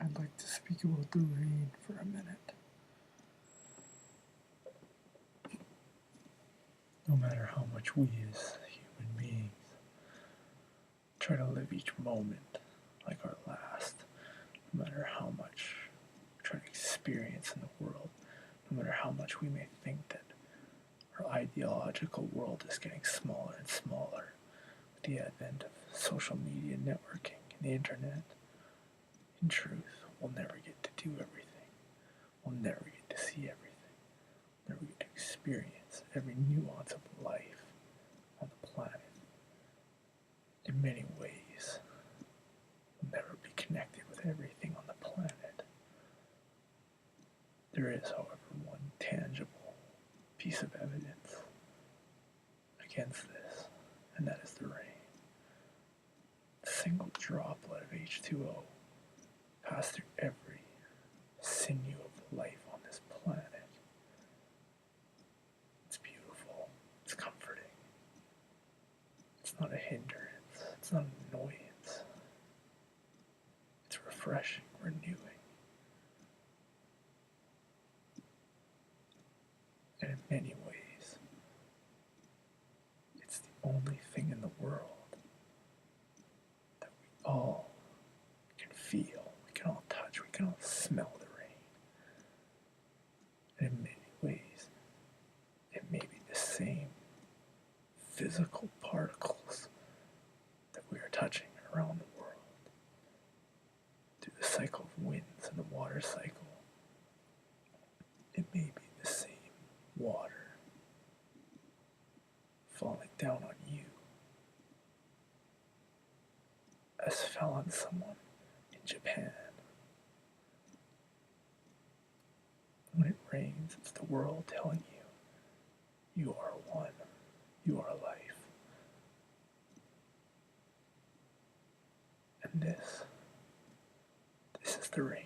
I'd like to speak about the rain for a minute. No matter how much we as human beings try to live each moment like our last, no matter how much we try to experience in the world, no matter how much we may think that our ideological world is getting smaller and smaller with the advent of social media networking and the internet, in truth, we'll never get to do everything. We'll never get to see everything. We'll never get to experience every nuance of life on the planet. In many ways, we'll never be connected with everything on the planet. There is, however, one tangible piece of evidence against this, and that is the rain. A single droplet of H2O passed through every sinew of life on this planet. It's beautiful. It's comforting. It's not a hindrance. It's not an annoyance. It's refreshing, renewing. And in many ways, it's the only thing in the world that we all can feel, we can all touch, we can all smell the rain. And in many ways, it may be the same physical particles that we are touching around the world through the cycle of winds and the water cycle. It may be the same water falling down on you as fell on someone in Japan. When it rains, it's the world telling you, you are one, you are life. And this is the rain.